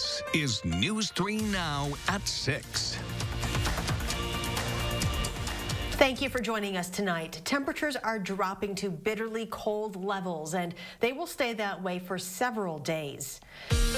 This is News 3 Now at 6. Thank you for joining us tonight. Temperatures are dropping to bitterly cold levels, and they will stay that way for several days.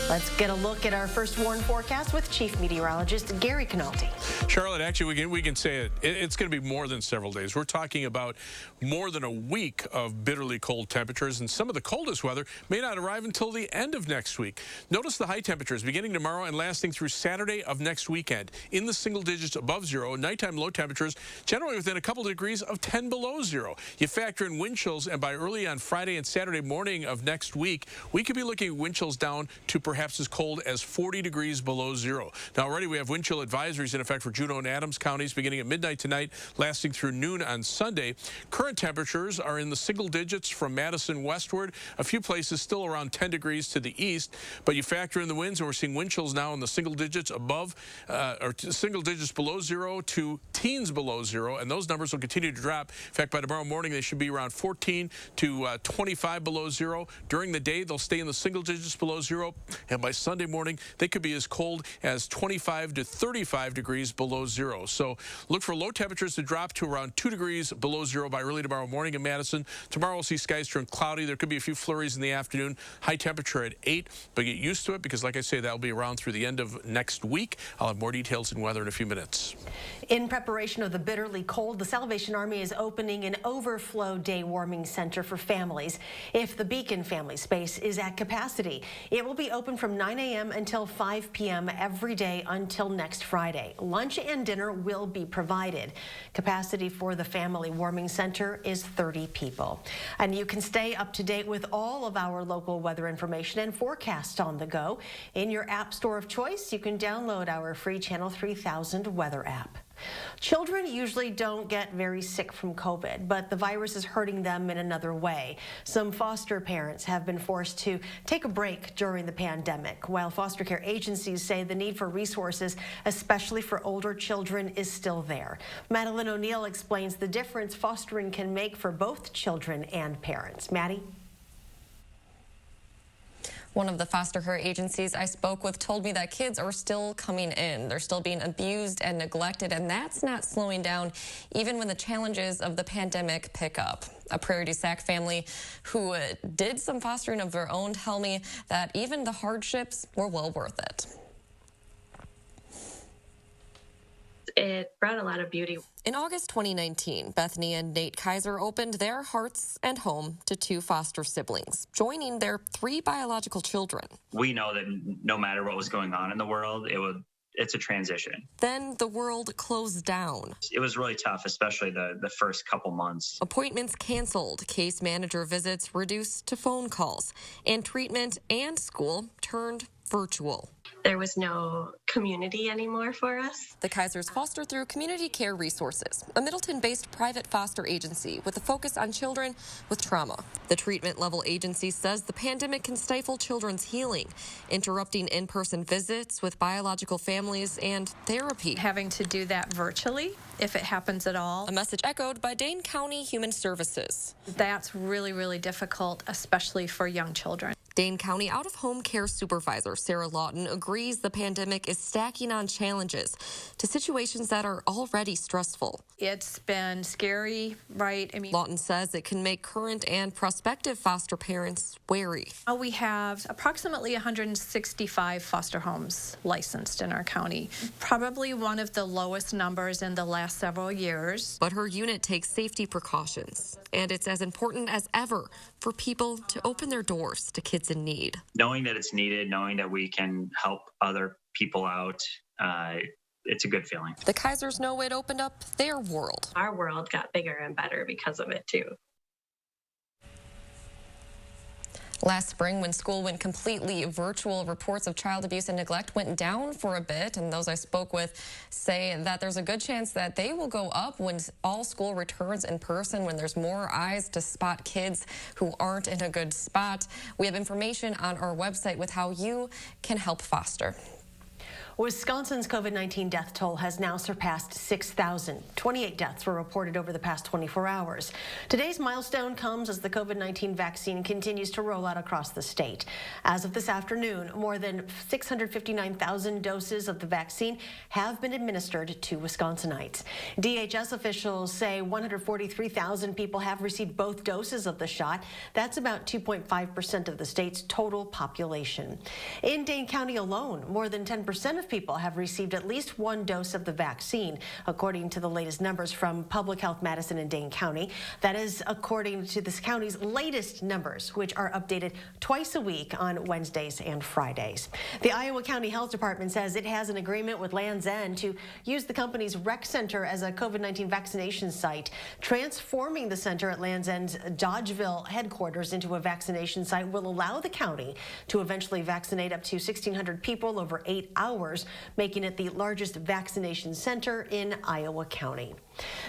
Let's get a look at our first warn forecast with Chief Meteorologist Gary Canaldi. Charlotte, actually, we can say it's going to be more than several days. We're talking about more than a week of bitterly cold temperatures, and some of the coldest weather may not arrive until the end of next week. Notice the high temperatures beginning tomorrow and lasting through Saturday of next weekend. In the single digits above zero, nighttime low temperatures generally within a couple degrees of 10 below zero. You factor in wind chills, and by early on Friday and Saturday morning of next week, we could be looking at wind chills down to perhaps as cold as 40 degrees below zero. Now, already we have wind chill advisories in effect for Juneau and Adams counties beginning at midnight tonight, lasting through noon on Sunday. Current temperatures are in the single digits from Madison westward. A few places still around 10 degrees to the east, but you factor in the winds, and we're seeing wind chills now in the single digits above or single digits below zero to teens below zero, and those numbers will continue to drop. In fact, by tomorrow morning, they should be around 14 to 25 below zero. During the day, they'll stay in the single digits below zero, and by Sunday morning, they could be as cold as 25 to 35 degrees below zero. So look for low temperatures to drop to around 2 degrees below zero by early tomorrow morning in Madison. Tomorrow, we'll see skies turn cloudy. There could be a few flurries in the afternoon. High temperature at 8, but get used to it because, like I say, that'll be around through the end of next week. I'll have more details and weather in a few minutes. In preparation of the bitterly cold, the Salvation Army is opening an overflow day warming center for families. If the Beacon family space is at capacity, it will be open from 9 a.m. until 5 p.m. every day until next Friday. Lunch and dinner will be provided. Capacity for the family warming center is 30 people. And you can stay up to date with all of our local weather information and forecast on the go. In your app store of choice, you can download our free Channel 3000 weather app. Children usually don't get very sick from COVID, but the virus is hurting them in another way. Some foster parents have been forced to take a break during the pandemic, while foster care agencies say the need for resources, especially for older children, is still there. Madeline O'Neill explains the difference fostering can make for both children and parents. Maddie? One of the foster care agencies I spoke with told me that kids are still coming in. They're still being abused and neglected, and that's not slowing down even when the challenges of the pandemic pick up. A Prairie du Sac family who did some fostering of their own tell me that even the hardships were well worth it. It brought a lot of beauty. In August 2019, Bethany and Nate Kaiser opened their hearts and home to 2 foster siblings, joining their 3 biological children. We know that no matter what was going on in the world, it's a transition. Then the world closed down. It was really tough, especially the first couple months. Appointments canceled, case manager visits reduced to phone calls, and treatment and school turned virtual. There was no community anymore for us. The Kaisers foster through Community Care Resources, a Middleton-based private foster agency with a focus on children with trauma. The treatment level agency says the pandemic can stifle children's healing, interrupting in-person visits with biological families and therapy. Having to do that virtually, if it happens at all. A message echoed by Dane County Human Services. That's really, really difficult, especially for young children. Dane County out-of-home care supervisor Sarah Lawton agrees the pandemic is stacking on challenges to situations that are already stressful. It's been scary, right? Lawton says it can make current and prospective foster parents wary. We have approximately 165 foster homes licensed in our county, probably one of the lowest numbers in the last several years. But her unit takes safety precautions, and it's as important as ever for people to open their doors to kids in need. Knowing that it's needed, knowing that we can help other people out, it's a good feeling. The Kaisers know it opened up their world. Our world got bigger and better because of it, too. Last spring, when school went completely virtual, reports of child abuse and neglect went down for a bit, and those I spoke with say that there's a good chance that they will go up when all school returns in person, when there's more eyes to spot kids who aren't in a good spot. We have information on our website with how you can help foster. Wisconsin's COVID-19 death toll has now surpassed 6,000. 28 deaths were reported over the past 24 hours. Today's milestone comes as the COVID-19 vaccine continues to roll out across the state. As of this afternoon, more than 659,000 doses of the vaccine have been administered to Wisconsinites. DHS officials say 143,000 people have received both doses of the shot. That's about 2.5% of the state's total population. In Dane County alone, more than 10% of people have received at least one dose of the vaccine, according to the latest numbers from Public Health Madison and Dane County. That is according to this county's latest numbers, which are updated twice a week on Wednesdays and Fridays. The Iowa County Health Department says it has an agreement with Land's End to use the company's rec center as a COVID-19 vaccination site. Transforming the center at Land's End's Dodgeville headquarters into a vaccination site will allow the county to eventually vaccinate up to 1,600 people over 8 hours, making it the largest vaccination center in Iowa County.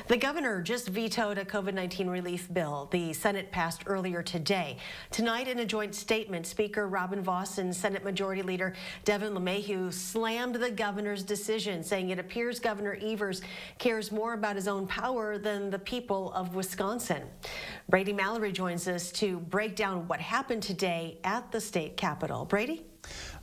The governor just vetoed a COVID-19 relief bill the Senate passed earlier today. Tonight, in a joint statement, Speaker Robin Vos and Senate Majority Leader Devin LeMahieu slammed the governor's decision, saying it appears Governor Evers cares more about his own power than the people of Wisconsin. Brady Mallory joins us to break down what happened today at the state capitol. Brady?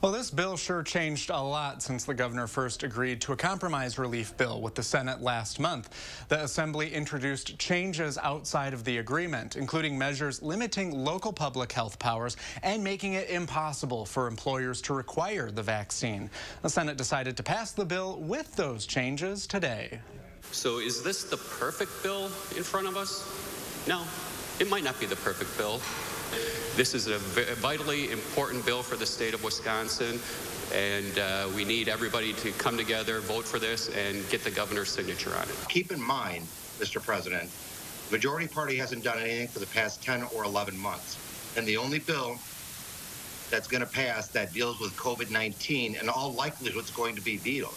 Well, this bill sure changed a lot since the governor first agreed to a compromise relief bill with the Senate last month. The Assembly introduced changes outside of the agreement, including measures limiting local public health powers and making it impossible for employers to require the vaccine. The Senate decided to pass the bill with those changes today. So is this the perfect bill in front of us? No, it might not be the perfect bill. This is a vitally important bill for the state of Wisconsin, and we need everybody to come together, vote for this, and get the governor's signature on it. Keep in mind, Mr. President, the majority party hasn't done anything for the past 10 or 11 months. And the only bill that's going to pass that deals with COVID-19 in all likelihood is going to be vetoed.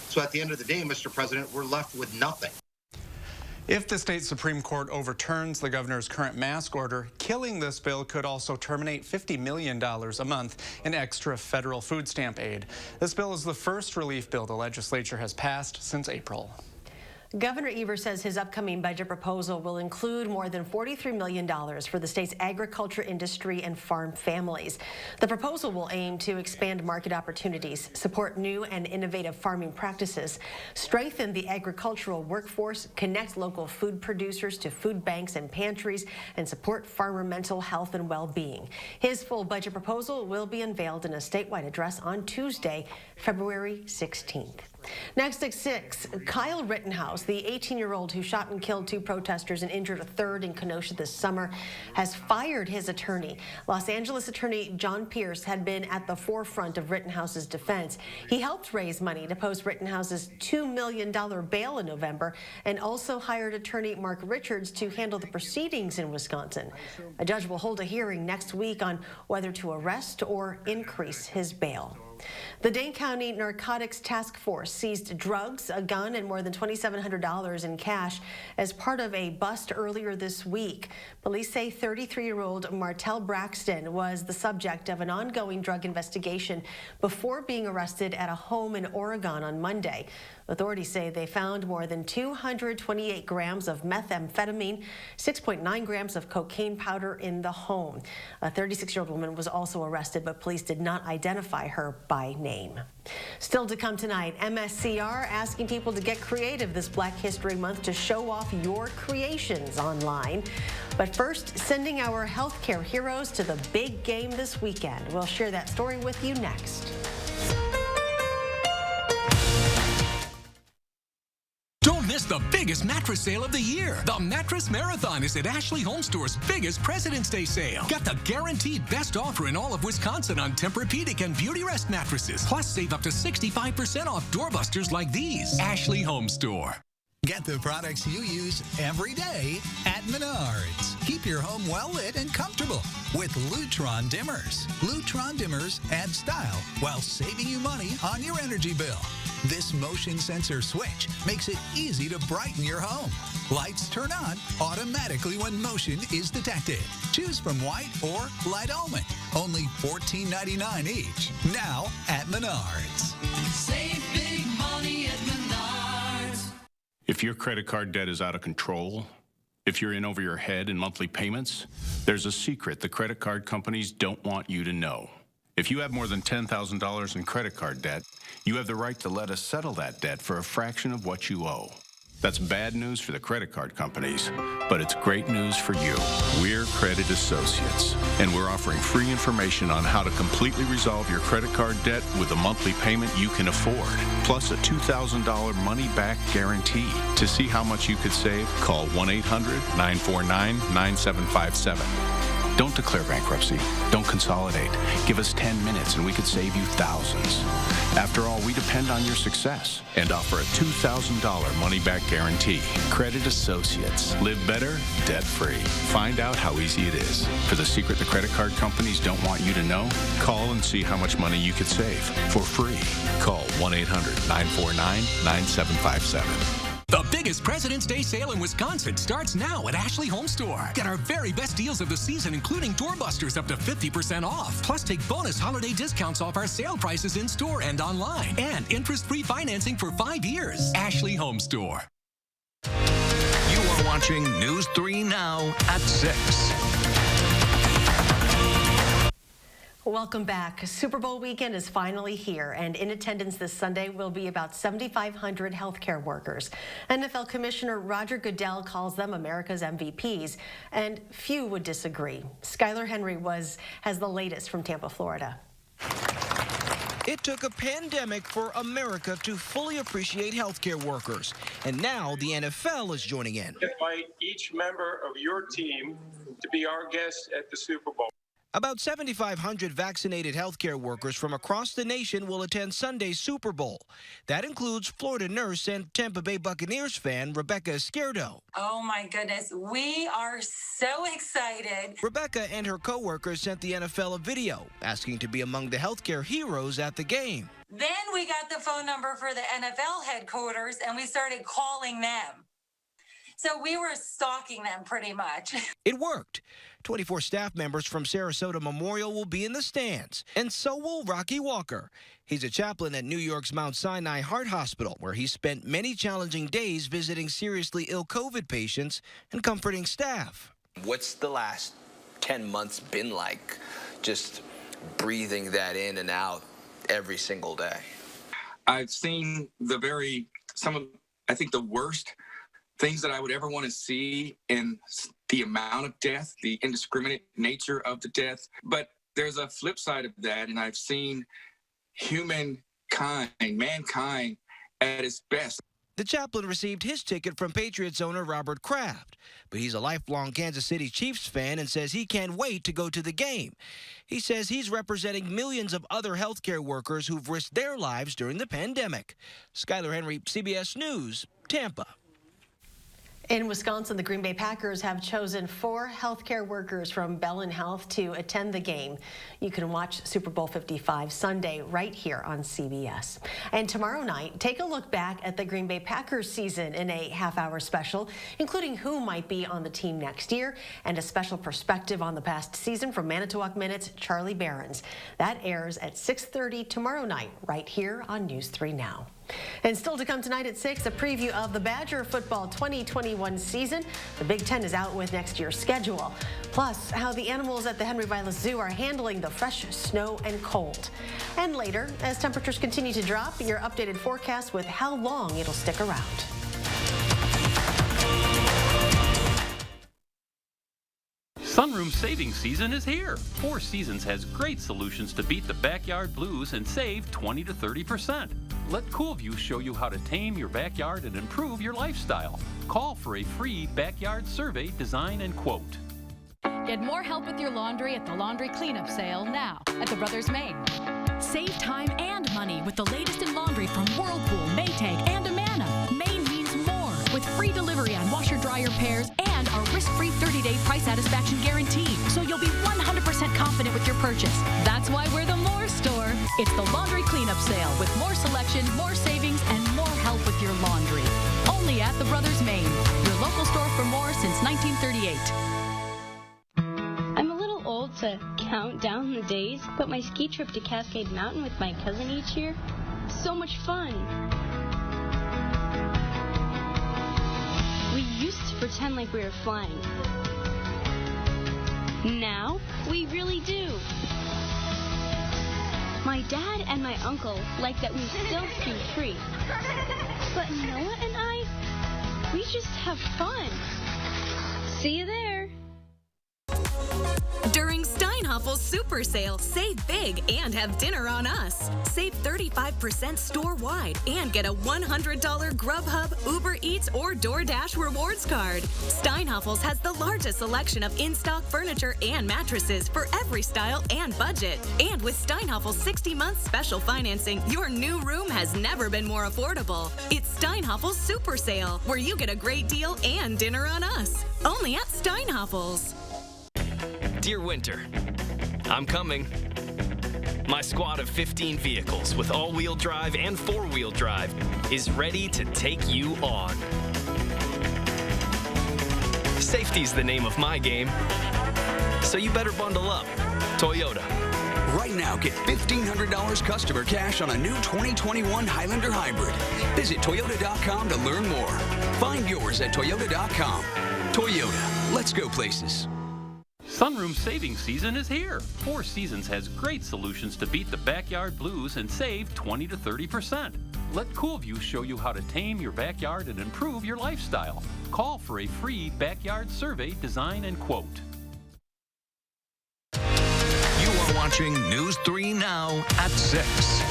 So at the end of the day, Mr. President, we're left with nothing. If the state Supreme Court overturns the governor's current mask order, killing this bill could also terminate $50 million a month in extra federal food stamp aid. This bill is the first relief bill the legislature has passed since April. Governor Evers says his upcoming budget proposal will include more than $43 million for the state's agriculture industry and farm families. The proposal will aim to expand market opportunities, support new and innovative farming practices, strengthen the agricultural workforce, connect local food producers to food banks and pantries, and support farmer mental health and well-being. His full budget proposal will be unveiled in a statewide address on Tuesday, February 16th. Next at 6, Kyle Rittenhouse, the 18-year-old who shot and killed 2 protesters and injured a third in Kenosha this summer, has fired his attorney. Los Angeles attorney John Pierce had been at the forefront of Rittenhouse's defense. He helped raise money to post Rittenhouse's $2 million bail in November and also hired attorney Mark Richards to handle the proceedings in Wisconsin. A judge will hold a hearing next week on whether to arrest or increase his bail. The Dane County Narcotics Task Force seized drugs, a gun, and more than $2,700 in cash as part of a bust earlier this week. Police say 33-year-old Martell Braxton was the subject of an ongoing drug investigation before being arrested at a home in Oregon on Monday. Authorities say they found more than 228 grams of methamphetamine, 6.9 grams of cocaine powder in the home. A 36-year-old woman was also arrested, but police did not identify her by name. Still to come tonight, MSCR asking people to get creative this Black History Month to show off your creations online. But first, sending our healthcare heroes to the big game this weekend. We'll share that story with you next. Don't miss the biggest mattress sale of the year. The Mattress Marathon is at Ashley Home Store's biggest President's Day sale. Get the guaranteed best offer in all of Wisconsin on Tempur-Pedic and Beautyrest mattresses. Plus, save up to 65% off doorbusters like these. Ashley Home Store. Get the products you use every day at Menards. Keep your home well lit and comfortable with Lutron dimmers. Lutron dimmers add style while saving you money on your energy bill. This motion sensor switch makes it easy to brighten your home. Lights turn on automatically when motion is detected. Choose from white or light almond. Only $14.99 each. Now at Menards. Save big money at Menards. If your credit card debt is out of control, if you're in over your head in monthly payments, there's a secret the credit card companies don't want you to know. If you have more than $10,000 in credit card debt, you have the right to let us settle that debt for a fraction of what you owe. That's bad news for the credit card companies, but it's great news for you. We're Credit Associates, and we're offering free information on how to completely resolve your credit card debt with a monthly payment you can afford, plus a $2,000 money-back guarantee. To see how much you could save, call 1-800-949-9757. Don't declare bankruptcy. Don't consolidate. Give us 10 minutes and we could save you thousands. After all, we depend on your success and offer a $2,000 money-back guarantee. Credit Associates. Live better, debt-free. Find out how easy it is. For the secret the credit card companies don't want you to know, call and see how much money you could save for free. Call 1-800-949-9757. The biggest President's Day sale in Wisconsin starts now at Ashley Home Store. Get our very best deals of the season, including doorbusters up to 50% off. Plus, take bonus holiday discounts off our sale prices in store and online. And interest-free financing for 5 years. Ashley Home Store. You are watching News 3 Now at 6. Welcome back. Super Bowl weekend is finally here, and in attendance this Sunday will be about 7,500 healthcare workers. NFL Commissioner Roger Goodell calls them America's MVPs, and few would disagree. Skylar Henry has the latest from Tampa, Florida. It took a pandemic for America to fully appreciate healthcare workers, and now the NFL is joining in. Invite each member of your team to be our guest at the Super Bowl. About 7,500 vaccinated healthcare workers from across the nation will attend Sunday's Super Bowl. That includes Florida nurse and Tampa Bay Buccaneers fan Rebecca Izquierdo. Oh my goodness, we are so excited. Rebecca and her coworkers sent the NFL a video asking to be among the healthcare heroes at the game. Then we got the phone number for the NFL headquarters and we started calling them. So we were stalking them pretty much. It worked. 24 staff members from Sarasota Memorial will be in the stands, and so will Rocky Walker. He's a chaplain at New York's Mount Sinai Heart Hospital, where he spent many challenging days visiting seriously ill COVID patients and comforting staff. What's the last 10 months been like, just breathing that in and out every single day? I've seen I think the worst things that I would ever want to see in the amount of death, the indiscriminate nature of the death. But there's a flip side of that, and I've seen mankind at its best. The chaplain received his ticket from Patriots owner Robert Kraft, but he's a lifelong Kansas City Chiefs fan and says he can't wait to go to the game. He says he's representing millions of other healthcare workers who've risked their lives during the pandemic. Skylar Henry, CBS News, Tampa. In Wisconsin, the Green Bay Packers have chosen 4 healthcare workers from Beltline Health to attend the game. You can watch Super Bowl 55 Sunday right here on CBS. And tomorrow night, take a look back at the Green Bay Packers season in a half-hour special, including who might be on the team next year and a special perspective on the past season from Manitowoc Minute's Charlie Behrens. That airs at 6:30 tomorrow night right here on News 3 Now. And still to come tonight at 6, a preview of the Badger football 2021 season. The Big Ten is out with next year's schedule. Plus, how the animals at the Henry Vilas Zoo are handling the fresh snow and cold. And later, as temperatures continue to drop, your updated forecast with how long it'll stick around. Sunroom savings season is here. Four Seasons has great solutions to beat the backyard blues and save 20 to 30%. Let Coolview show you how to tame your backyard and improve your lifestyle. Call for a free backyard survey, design, and quote. Get more help with your laundry at the laundry cleanup sale now at the Brothers Maine. Save time and money with the latest in laundry from Whirlpool, Maytag, and Amana. Maine means more with free delivery on washer dryer pairs and our risk-free 30-day price satisfaction guarantee, so you'll be 100% confident with your purchase. That's why we're the More Store. It's the laundry cleanup sale with more selection, more savings, and more help with your laundry. Only at the Brothers Maine, your local store for more since 1938. I'm a little old to count down the days, but my ski trip to Cascade Mountain with my cousin each year, so much fun. We used to pretend like we were flying. Now, we really do. My dad and my uncle like that we still ski free. But Noah and I, we just have fun. See you there. During Steinhaffel's Super Sale, save big and have dinner on us. Save 35% store-wide and get a $100 Grubhub, Uber Eats, or DoorDash rewards card. Steinhaffel's has the largest selection of in-stock furniture and mattresses for every style and budget. And with Steinhaffel's 60-month special financing, your new room has never been more affordable. It's Steinhaffel's Super Sale, where you get a great deal and dinner on us. Only at Steinhaffel's. Dear Winter, I'm coming. My squad of 15 vehicles with all-wheel drive and four-wheel drive is ready to take you on. Safety's the name of my game, so you better bundle up. Toyota. Right now, get $1,500 customer cash on a new 2021 Highlander Hybrid. Visit Toyota.com to learn more. Find yours at Toyota.com. Toyota, let's go places. Sunroom saving season is here. Four Seasons has great solutions to beat the backyard blues and save 20 to 30%. Let Coolview show you how to tame your backyard and improve your lifestyle. Call for a free backyard survey, design, and quote. You are watching News 3 Now at 6.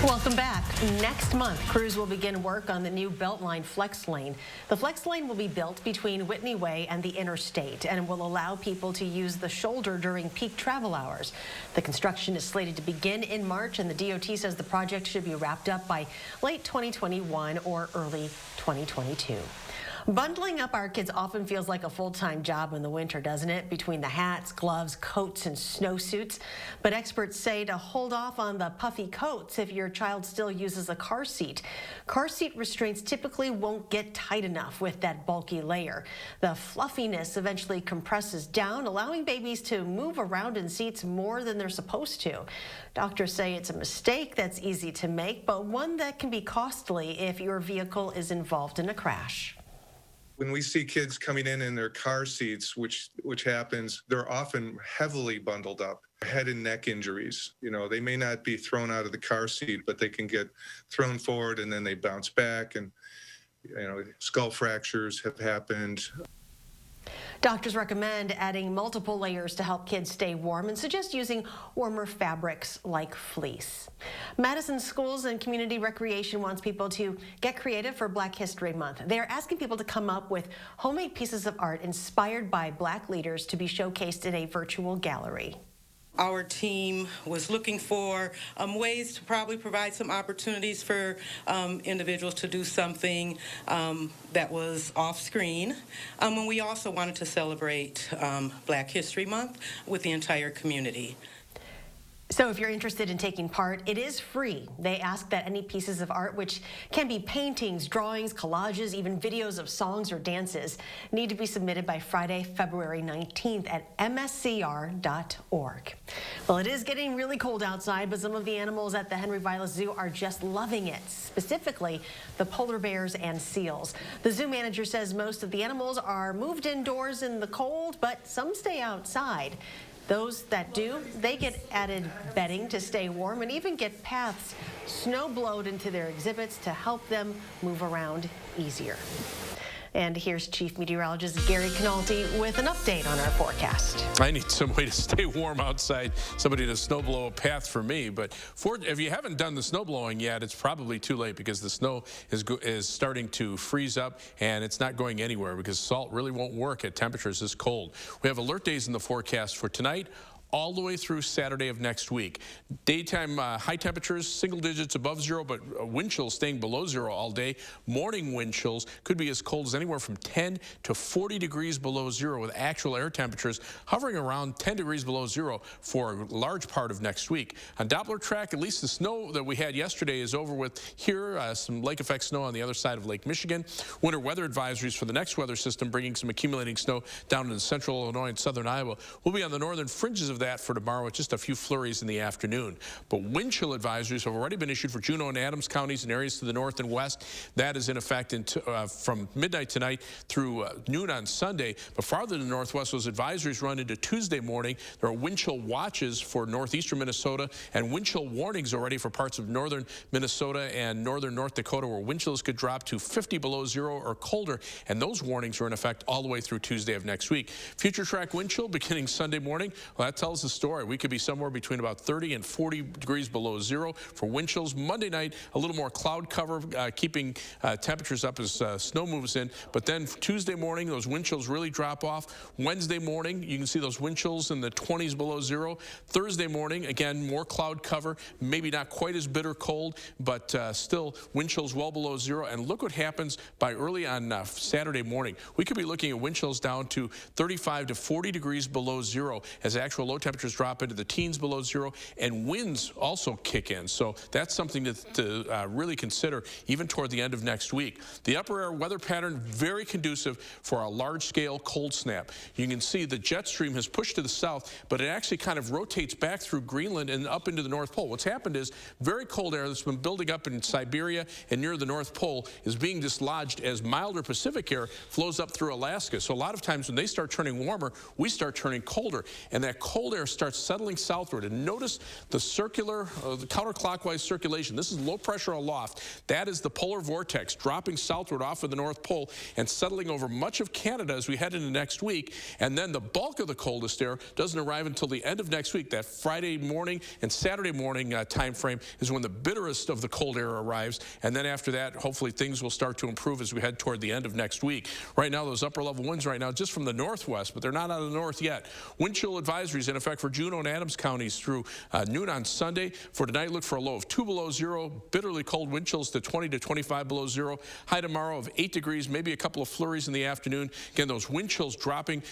Welcome back. Next month, crews will begin work on the new Beltline Flex Lane. The Flex Lane will be built between Whitney Way and the interstate and will allow people to use the shoulder during peak travel hours. The construction is slated to begin in March, and the DOT says the project should be wrapped up by late 2021 or early 2022. Bundling up our kids often feels like a full-time job in the winter, doesn't it? Between the hats, gloves, coats, and snowsuits. But experts say to hold off on the puffy coats if your child still uses a car seat. Car seat restraints typically won't get tight enough with that bulky layer. The fluffiness eventually compresses down, allowing babies to move around in seats more than they're supposed to. Doctors say it's a mistake that's easy to make, but one that can be costly if your vehicle is involved in a crash. When we see kids coming in their car seats, which happens, they're often heavily bundled up. Head and neck injuries. You know, they may not be thrown out of the car seat, but they can get thrown forward and then they bounce back, and skull fractures have happened. Doctors recommend adding multiple layers to help kids stay warm and suggest using warmer fabrics like fleece. Madison Schools and Community Recreation wants people to get creative for Black History Month. They are asking people to come up with homemade pieces of art inspired by Black leaders to be showcased in a virtual gallery. Our team was looking for ways to probably provide some opportunities for individuals to do something that was off screen. And we also wanted to celebrate Black History Month with the entire community. So if you're interested in taking part, it is free. They ask that any pieces of art, which can be paintings, drawings, collages, even videos of songs or dances, need to be submitted by Friday, February 19th at mscr.org. Well, it is getting really cold outside, but some of the animals at the Henry Vilas Zoo are just loving it, specifically the polar bears and seals. The zoo manager says most of the animals are moved indoors in the cold, but some stay outside. Those that do, they get added bedding to stay warm and even get paths snow-blowed into their exhibits to help them move around easier. And here's Chief Meteorologist Gary Canalti with an update on our forecast. I need some way to stay warm outside, somebody to snow blow a path for me. But if you haven't done the snow blowing yet, it's probably too late because the snow is starting to freeze up and it's not going anywhere because salt really won't work at temperatures this cold. We have alert days in the forecast for tonight. all the way through Saturday of next week. Daytime high temperatures, single digits above zero, but wind chills staying below zero all day. Morning wind chills could be as cold as anywhere from 10 to 40 degrees below zero, with actual air temperatures hovering around 10 degrees below zero for a large part of next week. On Doppler track, at least the snow that we had yesterday is over with here. Some lake effect snow on the other side of Lake Michigan. Winter weather advisories for the next weather system, bringing some accumulating snow down into central Illinois and southern Iowa. We'll be on the northern fringes of that for tomorrow with just a few flurries in the afternoon. But wind chill advisories have already been issued for Juneau and Adams counties and areas to the north and west. That is in effect from midnight tonight through noon on Sunday. But farther to the northwest, those advisories run into Tuesday morning. There are wind chill watches for northeastern Minnesota and wind chill warnings already for parts of northern Minnesota and northern North Dakota, where wind chills could drop to 50 below zero or colder. And those warnings are in effect all the way through Tuesday of next week. Future track wind chill beginning Sunday morning. Well, that tells the story. We could be somewhere between about 30 and 40 degrees below zero for wind chills. Monday night, a little more cloud cover, keeping temperatures up as snow moves in. But then Tuesday morning, those wind chills really drop off. Wednesday morning, you can see those wind chills in the 20s below zero. Thursday morning, again, more cloud cover. Maybe not quite as bitter cold, but still wind chills well below zero. And look what happens by early on Saturday morning. We could be looking at wind chills down to 35 to 40 degrees below zero as actual low temperatures drop into the teens below zero, and winds also kick in. So that's something to really consider even toward the end of next week. The upper air weather pattern, very conducive for a large-scale cold snap. You can see the jet stream has pushed to the south, but it actually kind of rotates back through Greenland and up into the North Pole. What's happened is very cold air that's been building up in Siberia and near the North Pole is being dislodged as milder Pacific air flows up through Alaska. So a lot of times when they start turning warmer, we start turning colder, and that cold air starts settling southward. And notice the circular, the counterclockwise circulation. This is low pressure aloft. That is the polar vortex dropping southward off of the North Pole and settling over much of Canada as we head into next week. And then the bulk of the coldest air doesn't arrive until the end of next week. That Friday morning and Saturday morning time frame is when the bitterest of the cold air arrives. And then after that, hopefully things will start to improve as we head toward the end of next week. Right now, those upper level winds right now just from the northwest, but they're not out of the north yet. Wind chill advisories in effect for Juneau and Adams counties through noon on Sunday. For tonight, look for a low of 2 below zero, bitterly cold wind chills to 20 to 25 below zero. High tomorrow of 8 degrees, maybe a couple of flurries in the afternoon. Again, those wind chills dropping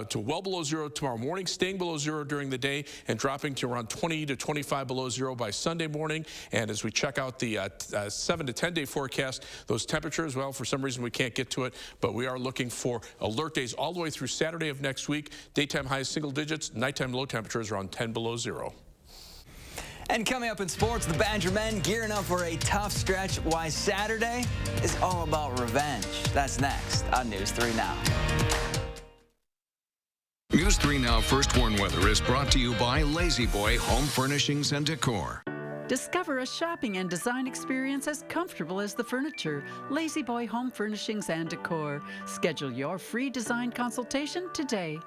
to well below zero tomorrow morning, staying below zero during the day, and dropping to around 20 to 25 below zero by Sunday morning. And as we check out the 7 to 10 day forecast, those temperatures, well, for some reason we can't get to it, but we are looking for alert days all the way through Saturday of next week. Daytime highs single digits, nighttime low temperatures around 10 below zero. And coming up in sports, the Badger men gearing up for a tough stretch. Why Saturday is all about revenge. That's next on News 3 Now. News 3 Now First Warn Weather is brought to you by Lazy Boy Home Furnishings and Decor. Discover a shopping and design experience as comfortable as the furniture. Lazy Boy Home Furnishings and Decor. Schedule your free design consultation today.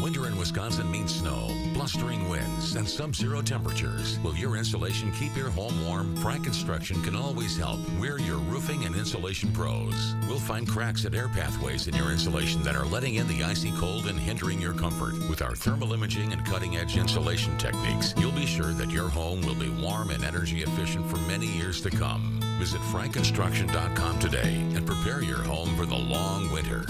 Winter in Wisconsin means snow, blustering winds, and sub-zero temperatures. Will your insulation keep your home warm? Frank Construction can always help. We're your roofing and insulation pros. We'll find cracks and air pathways in your insulation that are letting in the icy cold and hindering your comfort. With our thermal imaging and cutting-edge insulation techniques, you'll be sure that your home will be warm and energy efficient for many years to come. Visit frankconstruction.com today and prepare your home for the long winter.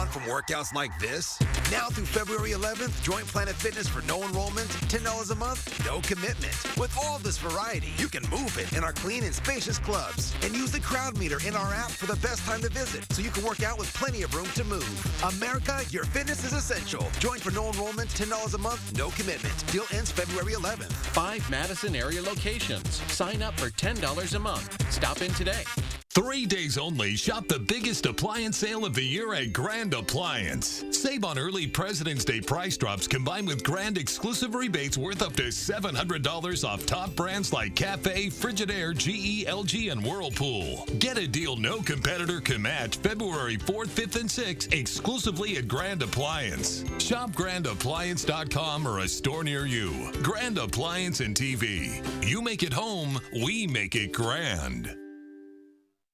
From workouts like this? Now through February 11th, join Planet Fitness for no enrollment, $10 a month, no commitment. With all this variety, you can move it in our clean and spacious clubs and use the crowd meter in our app for the best time to visit so you can work out with plenty of room to move. America, your fitness is essential. Join for no enrollment, $10 a month, no commitment. Deal ends February 11th. 5 Madison area locations. Sign up for $10 a month. Stop in today. 3 days only, shop the biggest appliance sale of the year at Grand Appliance. Save on early President's Day price drops combined with Grand exclusive rebates worth up to $700 off top brands like Cafe, Frigidaire, GE, LG, and Whirlpool. Get a deal no competitor can match February 4th, 5th, and 6th exclusively at Grand Appliance. Shop grandappliance.com or a store near you. Grand Appliance and TV. You make it home, we make it grand.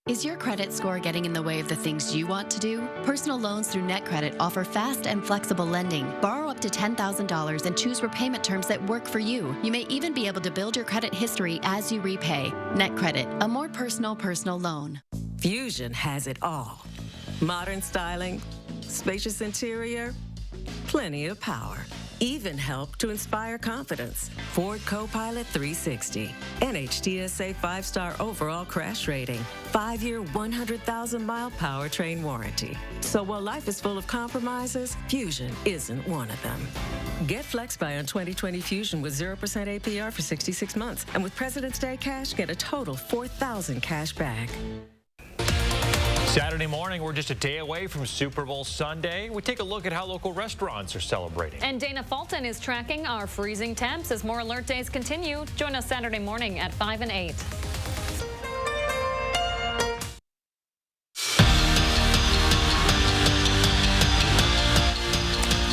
Is your credit score getting in the way of the things you want to do? Personal loans through NetCredit offer fast and flexible lending. Borrow up to $10,000 and choose repayment terms that work for you. You may even be able to build your credit history as you repay. NetCredit, a more personal loan. Fusion has it all. Modern styling, spacious interior, plenty of power. Even help to inspire confidence. Ford Copilot 360. NHTSA 5-star overall crash rating. 5-year, 100,000-mile powertrain warranty. So while life is full of compromises, Fusion isn't one of them. Get Flex Buy on 2020 Fusion with 0% APR for 66 months. And with President's Day cash, get a total $4,000 cash back. Saturday morning, we're just a day away from Super Bowl Sunday. We take a look at how local restaurants are celebrating. And Dana Fulton is tracking our freezing temps as more alert days continue. Join us Saturday morning at 5 and 8.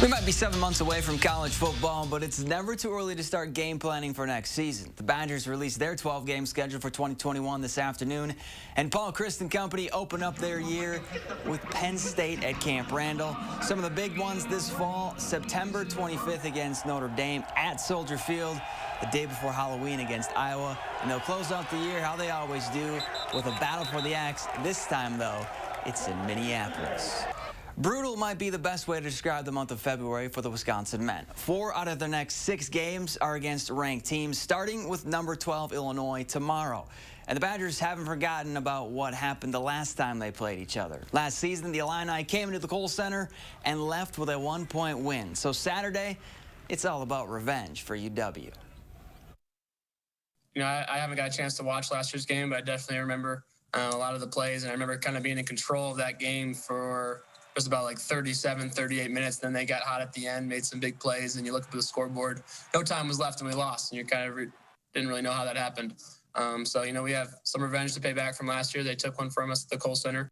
We might be 7 months away from college football, but it's never too early to start game planning for next season. The Badgers released their 12-game schedule for 2021 this afternoon, and Paul Christ and company open up their year with Penn State at Camp Randall. Some of the big ones this fall: September 25th against Notre Dame at Soldier Field, the day before Halloween against Iowa, and they'll close out the year how they always do with a battle for the axe. This time, though, it's in Minneapolis. Brutal might be the best way to describe the month of February for the Wisconsin men. 4 out of their next 6 games are against ranked teams, starting with number 12 Illinois tomorrow. And the Badgers haven't forgotten about what happened the last time they played each other. Last season, the Illini came into the Kohl Center and left with a 1-point win. So Saturday, it's all about revenge for UW. You know, I haven't got a chance to watch last year's game, but I definitely remember a lot of the plays, and I remember kind of being in control of that game for just about like 37, 38 minutes. Then they got hot at the end, made some big plays, and you look at the scoreboard. No time was left, and we lost, and you kind of didn't really know how that happened. So, you know, we have some revenge to pay back from last year. They took one from us at the Kohl Center.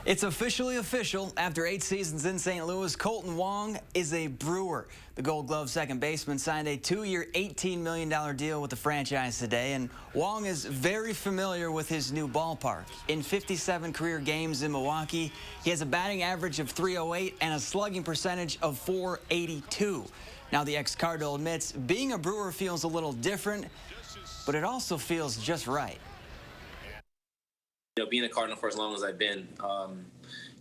It's officially official. After 8 seasons in St. Louis, Colton Wong is a Brewer. The Gold Glove second baseman signed a 2-year, $18 million deal with the franchise today, and Wong is very familiar with his new ballpark. In 57 career games in Milwaukee, he has a batting average of .308 and a slugging percentage of .482. Now, the ex-Cardinal admits being a Brewer feels a little different, but it also feels just right. You know, being a Cardinal for as long as I've been,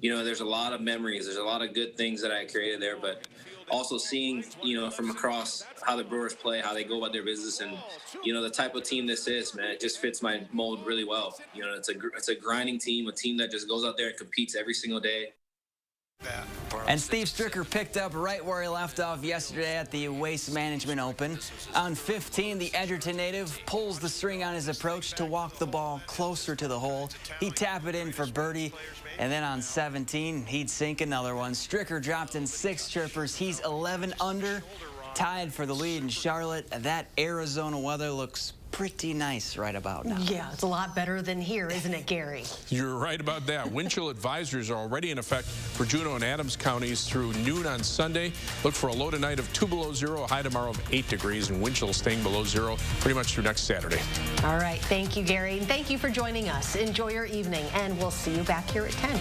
you know, there's a lot of memories. There's a lot of good things that I created there, but also seeing, you know, from across how the Brewers play, how they go about their business, and, you know, the type of team this is, man, it just fits my mold really well. You know, it's a grinding team, a team that just goes out there and competes every single day. And Steve Stricker picked up right where he left off yesterday at the Waste Management Open. On 15, the Edgerton native pulls the string on his approach to walk the ball closer to the hole. He'd tap it in for birdie, and then on 17, he'd sink another one. Stricker dropped in 6 chippers. He's 11 under, tied for the lead in Charlotte. That Arizona weather looks pretty nice right about now. Yeah, it's a lot better than here, isn't it, Gary? You're right about that. Wind chill advisories are already in effect for Juneau and Adams counties through noon on Sunday. Look for a low tonight of 2 below zero, a high tomorrow of 8 degrees, and wind chill staying below zero pretty much through next Saturday. All right, thank you, Gary. And thank you for joining us. Enjoy your evening, and we'll see you back here at 10.